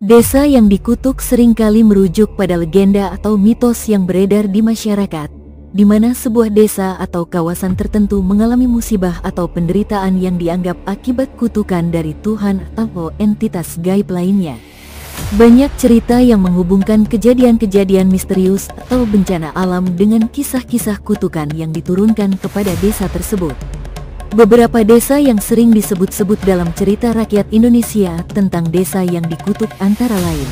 Desa yang dikutuk seringkali merujuk pada legenda atau mitos yang beredar di masyarakat, di mana sebuah desa atau kawasan tertentu mengalami musibah atau penderitaan yang dianggap akibat kutukan dari Tuhan atau entitas gaib lainnya. Banyak cerita yang menghubungkan kejadian-kejadian misterius atau bencana alam dengan kisah-kisah kutukan yang diturunkan kepada desa tersebut. Beberapa desa yang sering disebut-sebut dalam cerita rakyat Indonesia tentang desa yang dikutuk antara lain: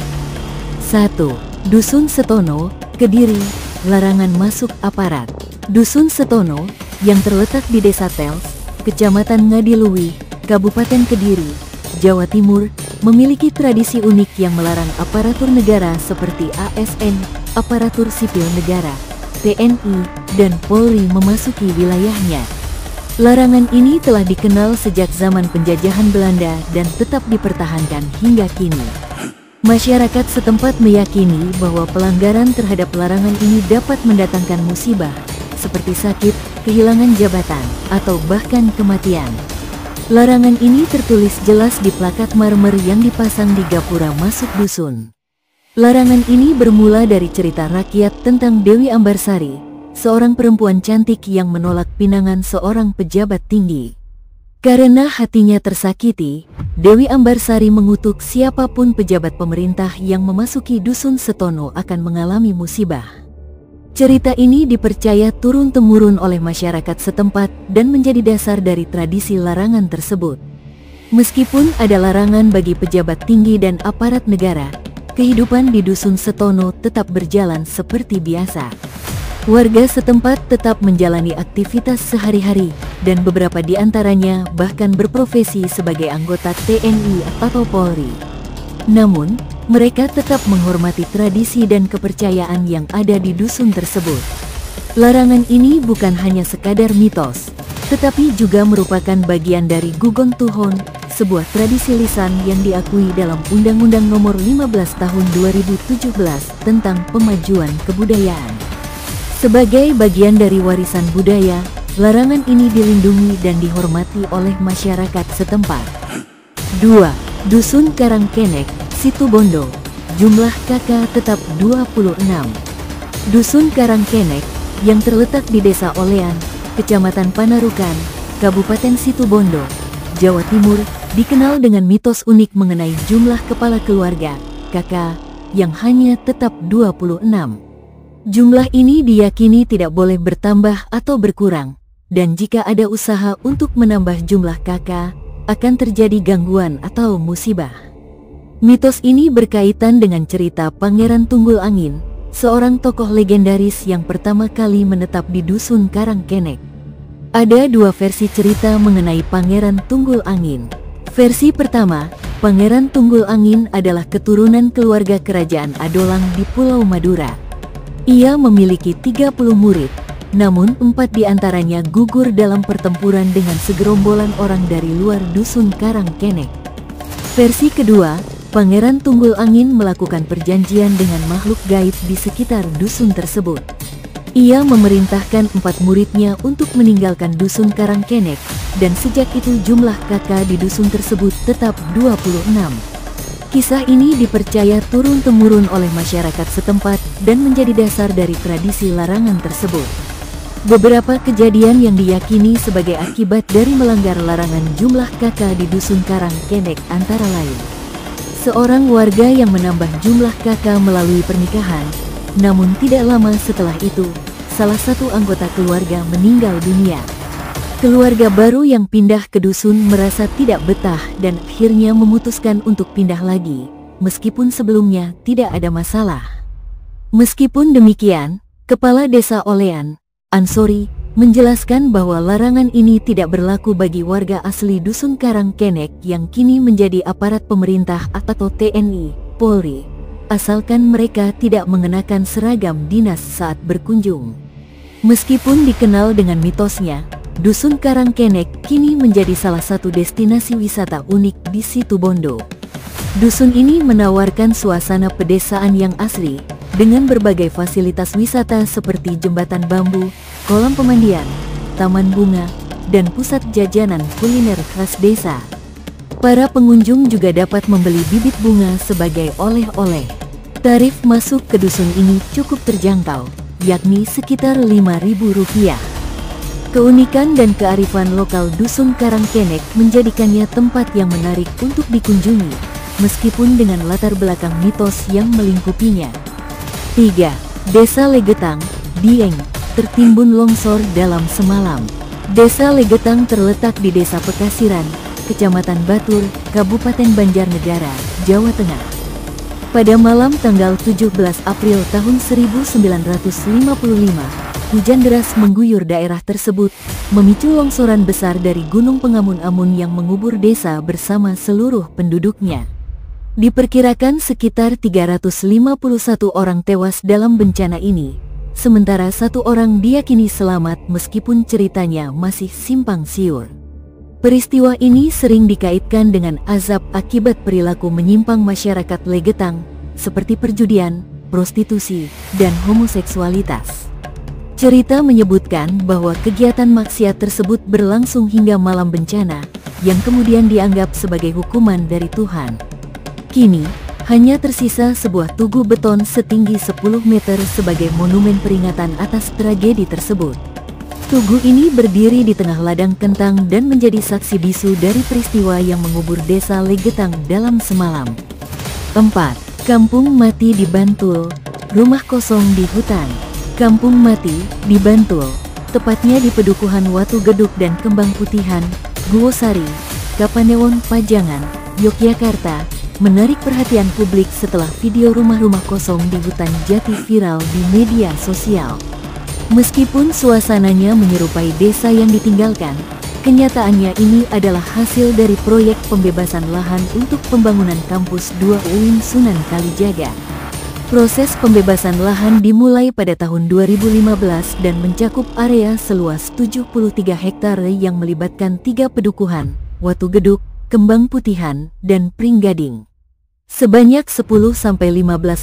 1. Dusun Setono, Kediri, larangan masuk aparat. Dusun Setono, yang terletak di Desa Tels, Kecamatan Ngadiluwi, Kabupaten Kediri, Jawa Timur, memiliki tradisi unik yang melarang aparatur negara seperti ASN, aparatur sipil negara, TNI, dan Polri memasuki wilayahnya. Larangan ini telah dikenal sejak zaman penjajahan Belanda dan tetap dipertahankan hingga kini. Masyarakat setempat meyakini bahwa pelanggaran terhadap larangan ini dapat mendatangkan musibah, seperti sakit, kehilangan jabatan, atau bahkan kematian. Larangan ini tertulis jelas di plakat marmer yang dipasang di gapura masuk dusun. Larangan ini bermula dari cerita rakyat tentang Dewi Ambarsari, seorang perempuan cantik yang menolak pinangan seorang pejabat tinggi. Karena hatinya tersakiti, Dewi Ambarsari mengutuk siapapun pejabat pemerintah yang memasuki Dusun Setono akan mengalami musibah. Cerita ini dipercaya turun-temurun oleh masyarakat setempat dan menjadi dasar dari tradisi larangan tersebut. Meskipun ada larangan bagi pejabat tinggi dan aparat negara, kehidupan di Dusun Setono tetap berjalan seperti biasa. Warga setempat tetap menjalani aktivitas sehari-hari, dan beberapa di antaranya bahkan berprofesi sebagai anggota TNI atau Polri. Namun, mereka tetap menghormati tradisi dan kepercayaan yang ada di dusun tersebut. Larangan ini bukan hanya sekadar mitos, tetapi juga merupakan bagian dari Gugon Tuhon, sebuah tradisi lisan yang diakui dalam Undang-Undang Nomor 15 Tahun 2017 tentang Pemajuan Kebudayaan. Sebagai bagian dari warisan budaya, larangan ini dilindungi dan dihormati oleh masyarakat setempat. 2. Dusun Karangkenek, Situbondo, jumlah KK tetap 26. Dusun Karangkenek, yang terletak di Desa Olean, Kecamatan Panarukan, Kabupaten Situbondo, Jawa Timur, dikenal dengan mitos unik mengenai jumlah kepala keluarga, KK, yang hanya tetap 26. Jumlah ini diyakini tidak boleh bertambah atau berkurang, dan jika ada usaha untuk menambah jumlah KK, akan terjadi gangguan atau musibah. Mitos ini berkaitan dengan cerita Pangeran Tunggul Angin, seorang tokoh legendaris yang pertama kali menetap di Dusun Karangkenek. Ada dua versi cerita mengenai Pangeran Tunggul Angin. Versi pertama, Pangeran Tunggul Angin adalah keturunan keluarga kerajaan Adolang di Pulau Madura. Ia memiliki 30 murid, namun 4 di antaranya gugur dalam pertempuran dengan segerombolan orang dari luar Dusun Karangkenek. Versi kedua, Pangeran Tunggul Angin melakukan perjanjian dengan makhluk gaib di sekitar dusun tersebut. Ia memerintahkan 4 muridnya untuk meninggalkan Dusun Karangkenek, dan sejak itu jumlah kakak di dusun tersebut tetap 26. Kisah ini dipercaya turun-temurun oleh masyarakat setempat dan menjadi dasar dari tradisi larangan tersebut. Beberapa kejadian yang diyakini sebagai akibat dari melanggar larangan jumlah kakak di Dusun Karangkenek antara lain: seorang warga yang menambah jumlah kakak melalui pernikahan, namun tidak lama setelah itu, salah satu anggota keluarga meninggal dunia. Keluarga baru yang pindah ke dusun merasa tidak betah dan akhirnya memutuskan untuk pindah lagi, meskipun sebelumnya tidak ada masalah. Meskipun demikian, Kepala Desa Olean, Ansori, menjelaskan bahwa larangan ini tidak berlaku bagi warga asli Dusun Karangkenek yang kini menjadi aparat pemerintah atau TNI, Polri, asalkan mereka tidak mengenakan seragam dinas saat berkunjung. Meskipun dikenal dengan mitosnya, Dusun Karangkenek kini menjadi salah satu destinasi wisata unik di Situbondo. Dusun ini menawarkan suasana pedesaan yang asli, dengan berbagai fasilitas wisata seperti jembatan bambu, kolam pemandian, taman bunga, dan pusat jajanan kuliner khas desa. Para pengunjung juga dapat membeli bibit bunga sebagai oleh-oleh. Tarif masuk ke dusun ini cukup terjangkau, yakni sekitar Rp5.000. Keunikan dan kearifan lokal Dusun Karangkenek menjadikannya tempat yang menarik untuk dikunjungi, meskipun dengan latar belakang mitos yang melingkupinya. 3. Desa Legetang, Dieng, tertimbun longsor dalam semalam. Desa Legetang terletak di Desa Pekasiran, Kecamatan Batur, Kabupaten Banjarnegara, Jawa Tengah. Pada malam tanggal 17 April tahun 1955, hujan deras mengguyur daerah tersebut, memicu longsoran besar dari Gunung Pengamun-Amun yang mengubur desa bersama seluruh penduduknya. Diperkirakan sekitar 351 orang tewas dalam bencana ini, sementara 1 orang diyakini selamat meskipun ceritanya masih simpang siur. Peristiwa ini sering dikaitkan dengan azab akibat perilaku menyimpang masyarakat Legetang, seperti perjudian, prostitusi, dan homoseksualitas. Cerita menyebutkan bahwa kegiatan maksiat tersebut berlangsung hingga malam bencana, yang kemudian dianggap sebagai hukuman dari Tuhan. Kini, hanya tersisa sebuah tugu beton setinggi 10 meter sebagai monumen peringatan atas tragedi tersebut. Tugu ini berdiri di tengah ladang kentang dan menjadi saksi bisu dari peristiwa yang mengubur desa Legetang dalam semalam. 4. Kampung Mati di Bantul, rumah kosong di hutan. Kampung Mati di Bantul, tepatnya di Pedukuhan Watu Geduk dan Kembang Putihan, Guwosari, Kapanewon, Pajangan, Yogyakarta, menarik perhatian publik setelah video rumah-rumah kosong di hutan jati viral di media sosial. Meskipun suasananya menyerupai desa yang ditinggalkan, kenyataannya ini adalah hasil dari proyek pembebasan lahan untuk pembangunan kampus 2 UIN Sunan Kalijaga. Proses pembebasan lahan dimulai pada tahun 2015 dan mencakup area seluas 73 hektar yang melibatkan 3 pedukuhan, Watu Geduk, Kembang Putihan, dan Pringgading. Sebanyak 10-15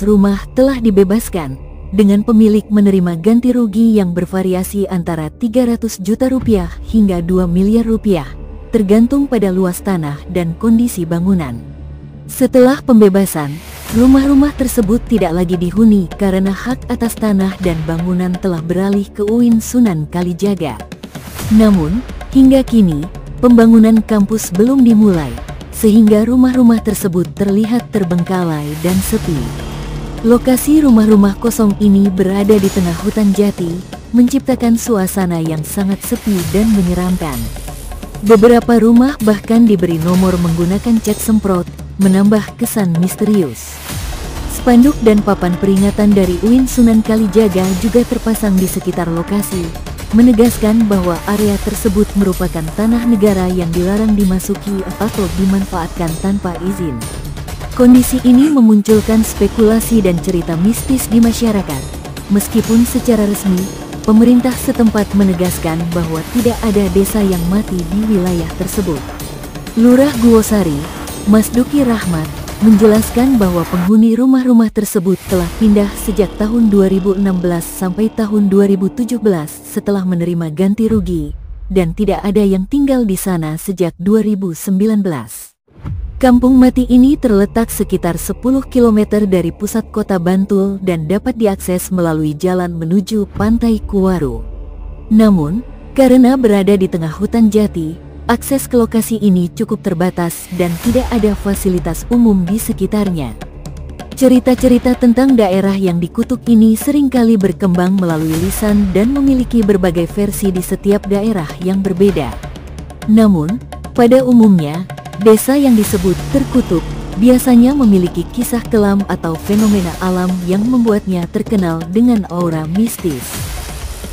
rumah telah dibebaskan, dengan pemilik menerima ganti rugi yang bervariasi antara 300 juta rupiah hingga 2 miliar rupiah, tergantung pada luas tanah dan kondisi bangunan. Setelah pembebasan, rumah-rumah tersebut tidak lagi dihuni karena hak atas tanah dan bangunan telah beralih ke UIN Sunan Kalijaga. Namun, hingga kini, pembangunan kampus belum dimulai, sehingga rumah-rumah tersebut terlihat terbengkalai dan sepi. Lokasi rumah-rumah kosong ini berada di tengah hutan jati, menciptakan suasana yang sangat sepi dan menyeramkan. Beberapa rumah bahkan diberi nomor menggunakan cat semprot, menambah kesan misterius. Spanduk dan papan peringatan dari UIN Sunan Kalijaga juga terpasang di sekitar lokasi, menegaskan bahwa area tersebut merupakan tanah negara yang dilarang dimasuki atau dimanfaatkan tanpa izin. Kondisi ini memunculkan spekulasi dan cerita mistis di masyarakat, meskipun secara resmi, pemerintah setempat menegaskan bahwa tidak ada desa yang mati di wilayah tersebut. Lurah Guwosari, Mas Duki Rahmat, menjelaskan bahwa penghuni rumah-rumah tersebut telah pindah sejak tahun 2016 sampai tahun 2017 setelah menerima ganti rugi, dan tidak ada yang tinggal di sana sejak 2019. Kampung Mati ini terletak sekitar 10 km dari pusat kota Bantul dan dapat diakses melalui jalan menuju Pantai Kuwaru. Namun, karena berada di tengah hutan jati, akses ke lokasi ini cukup terbatas dan tidak ada fasilitas umum di sekitarnya. Cerita-cerita tentang daerah yang dikutuk ini seringkali berkembang melalui lisan dan memiliki berbagai versi di setiap daerah yang berbeda. Namun, pada umumnya, desa yang disebut terkutuk biasanya memiliki kisah kelam atau fenomena alam yang membuatnya terkenal dengan aura mistis.